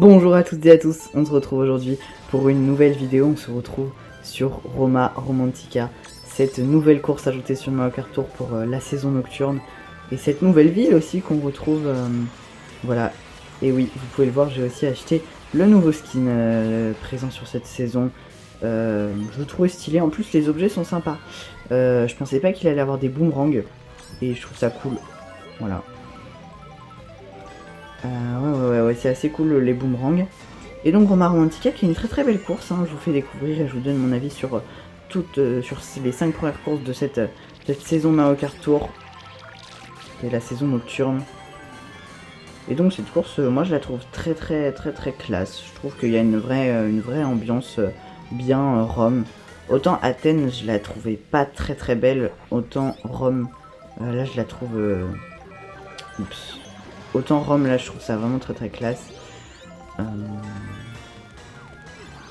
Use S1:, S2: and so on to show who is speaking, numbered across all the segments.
S1: Bonjour à toutes et à tous, on se retrouve aujourd'hui pour une nouvelle vidéo. On se retrouve sur Roma Romantica, cette nouvelle course ajoutée sur Mario Kart Tour pour la saison nocturne. Et cette nouvelle ville aussi qu'on retrouve, voilà. Et oui, vous pouvez le voir, j'ai aussi acheté le nouveau skin présent sur cette saison. Je le trouve stylé, en plus les objets sont sympas. Je pensais pas qu'il allait avoir des boomerangs, et je trouve ça cool, voilà. Ouais, c'est assez cool les boomerangs. Et donc Roma Romantica qui est une très belle course, hein. Je vous fais découvrir et je vous donne mon avis sur sur les 5 premières courses de cette saison Mario Kart Tour. Et la saison nocturne. Et donc cette course, moi je la trouve très classe. Je trouve qu'il y a une vraie ambiance bien Rome. Autant Athènes je la trouvais pas très belle, autant Rome, là je la trouve... Oups. Autant Rome là je trouve ça vraiment très classe. Après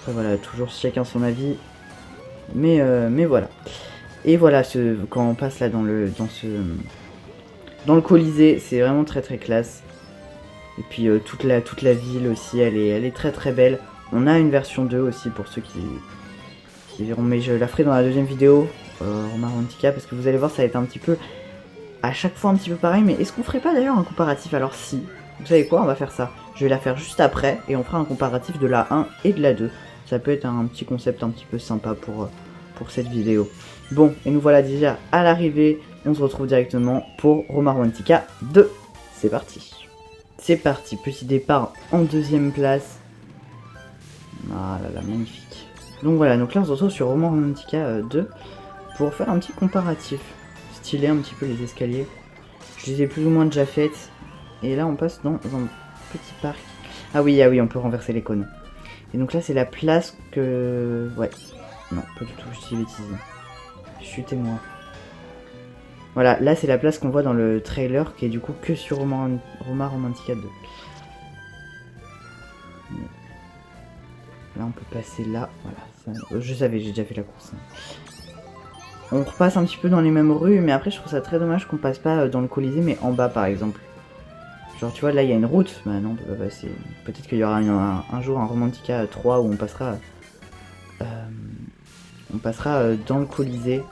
S1: voilà, toujours chacun son avis. Mais voilà. Et voilà, quand on passe là dans le Colisée, c'est vraiment très classe. Et puis toute la ville aussi, elle est très belle. On a une version 2 aussi pour ceux qui verront, mais je la ferai dans la deuxième vidéo, Roma Romantica, parce que vous allez voir, ça va être un petit peu, à chaque fois un petit peu pareil. Mais est-ce qu'on ferait pas d'ailleurs un comparatif? Alors si, vous savez quoi, on va faire ça. Je vais la faire juste après, et on fera un comparatif de la 1 et de la 2. Ça peut être un petit concept un petit peu sympa pour cette vidéo. Bon, et nous voilà déjà à l'arrivée. On se retrouve directement pour Roma Romantica 2. C'est parti. C'est parti, petit départ en deuxième place. Ah là là, magnifique. Donc voilà, donc là on se retrouve sur Roma Romantica 2 pour faire un petit comparatif. Styler un petit peu les escaliers. Je les ai plus ou moins déjà faites. Et là on passe dans un petit parc. Ah oui, on peut renverser les cônes. Et donc là c'est la place que... Ouais, non, pas du tout, je dis bêtise. Chutez-moi. Voilà, là c'est la place qu'on voit dans le trailer qui est du coup que sur Roma Romantica 2. Là on peut passer là, voilà. Ça, je savais, j'ai déjà fait la course. On repasse un petit peu dans les mêmes rues, mais après je trouve ça très dommage qu'on passe pas dans le Colisée, mais en bas par exemple. Genre tu vois, là il y a une route, bah non on peut pas passer. Peut-être qu'il y aura un jour un Romantica 3 où on passera dans le Colisée.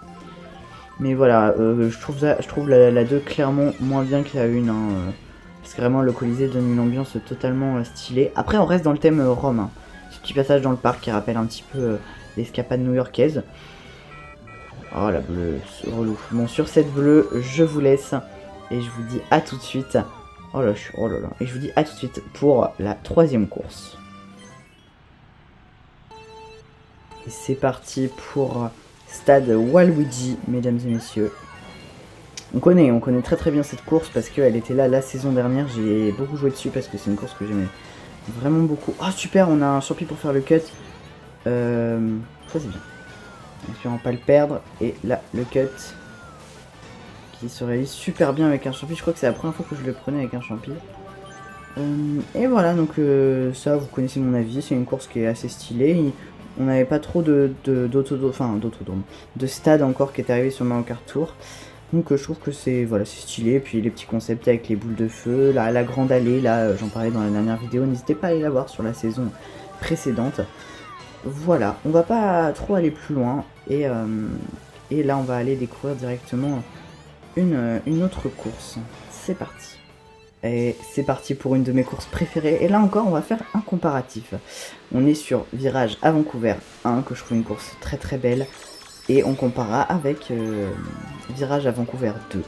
S1: Mais voilà, je trouve la 2 clairement moins bien que la 1, hein, parce que vraiment le Colisée donne une ambiance totalement stylée. Après on reste dans le thème Rome, hein. Ce petit passage dans le parc qui rappelle un petit peu l'escapade new-yorkaise. Oh la bleue, relou. Bon, sur cette bleue, je vous laisse et je vous dis à tout de suite. Oh là là, et je vous dis à tout de suite pour la troisième course. Et c'est parti pour Stade Waluigi, mesdames et messieurs. On connaît très bien cette course parce qu'elle était là la saison dernière. J'ai beaucoup joué dessus parce que c'est une course que j'aimais vraiment beaucoup. Oh super, on a un champi pour faire le cut. Ça c'est bien. Espérons pas le perdre. Et là, le cut qui se réalise super bien avec un champi. Je crois que c'est la première fois que je le prenais avec un champi. Et voilà, donc ça, vous connaissez mon avis. C'est une course qui est assez stylée. On n'avait pas trop de stade encore qui est arrivé sur Mario Kart Tour. Donc je trouve que c'est stylé. Et puis les petits concepts avec les boules de feu, la grande allée, là j'en parlais dans la dernière vidéo. N'hésitez pas à aller la voir sur la saison précédente. Voilà, on va pas trop aller plus loin. Et là on va aller découvrir directement une autre course. C'est parti. Et c'est parti pour une de mes courses préférées. Et là encore, on va faire un comparatif. On est sur Virage à Vancouver 1, que je trouve une course très belle. Et on comparera avec Virage à Vancouver 2.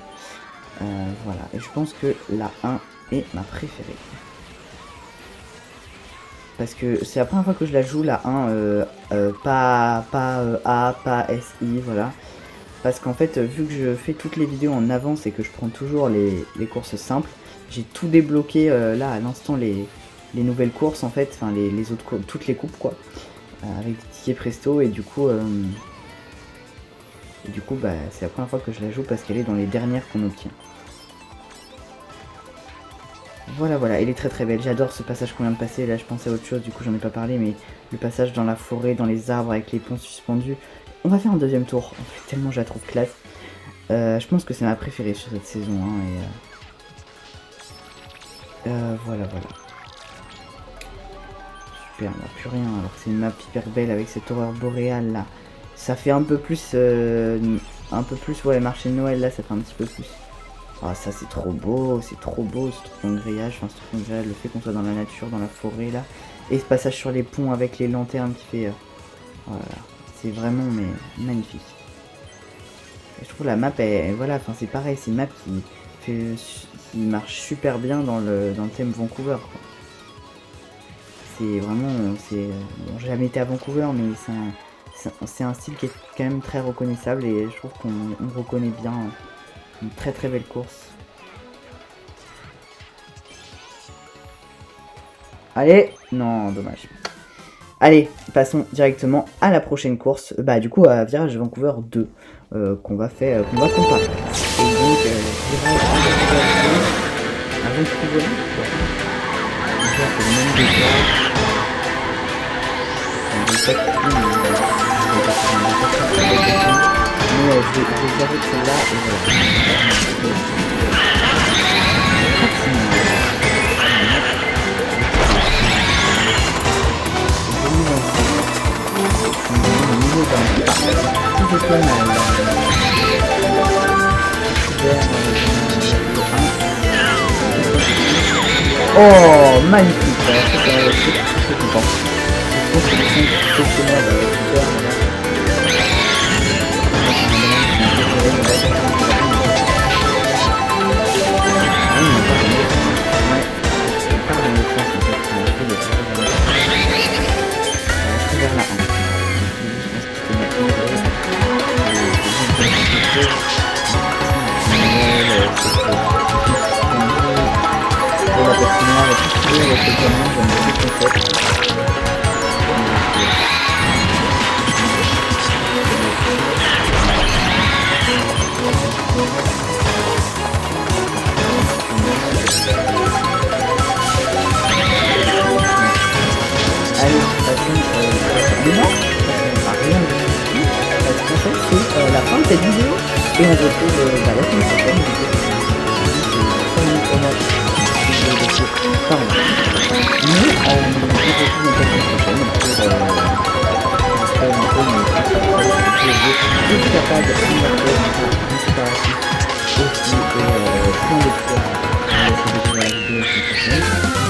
S1: Voilà, et je pense que la 1 est ma préférée. Parce que c'est la première fois que je la joue, la 1, pas A, pas SI, voilà. Parce qu'en fait, vu que je fais toutes les vidéos en avance et que je prends toujours les courses simples, j'ai tout débloqué là à l'instant les nouvelles courses en fait, enfin les autres toutes les coupes quoi, avec des tickets presto et du coup bah, c'est la première fois que je la joue parce qu'elle est dans les dernières qu'on obtient. Voilà, elle est très belle, j'adore ce passage qu'on vient de passer, là je pensais à autre chose, du coup j'en ai pas parlé, mais le passage dans la forêt, dans les arbres avec les ponts suspendus, on va faire un deuxième tour, en fait, tellement je la trouve classe. Je pense que c'est ma préférée sur cette saison, hein, voilà. super, on n'a plus rien, alors que c'est une map hyper belle avec cette aurore boréale là. Ça fait un peu plus, ouais, les marchés de Noël là, ça fait un petit peu plus. Ah, ça c'est trop beau, ce truc en grillage, enfin ce truc en grillage, le fait qu'on soit dans la nature, dans la forêt là. Et ce passage sur les ponts avec les lanternes qui fait... voilà, c'est vraiment mais magnifique. Et je trouve la map, voilà, enfin c'est pareil, c'est une map qui marche super bien dans le thème Vancouver, quoi. C'est vraiment, bon, j'ai jamais été à Vancouver, mais c'est un style qui est quand même très reconnaissable et je trouve qu'on reconnaît bien une très belle course. Allez, non, dommage. Allez, passons directement à la prochaine course, du coup à Virage Vancouver 2, qu'on va comparer. Et donc, Virage à Vancouver, déjà c'est le même départ. Mais je vais arrêter celle-là et voilà. Oh, magnifique! Je suis très content. Je trouve que les 5 la fin de cette vidéo et on se retrouve la semaine prochaine.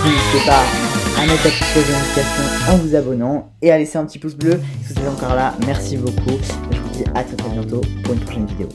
S1: N'hésitez pas à mettre la petite cloche de notification en vous abonnant et à laisser un petit pouce bleu si vous êtes encore là. Merci beaucoup. Je vous dis à très bientôt pour une prochaine vidéo.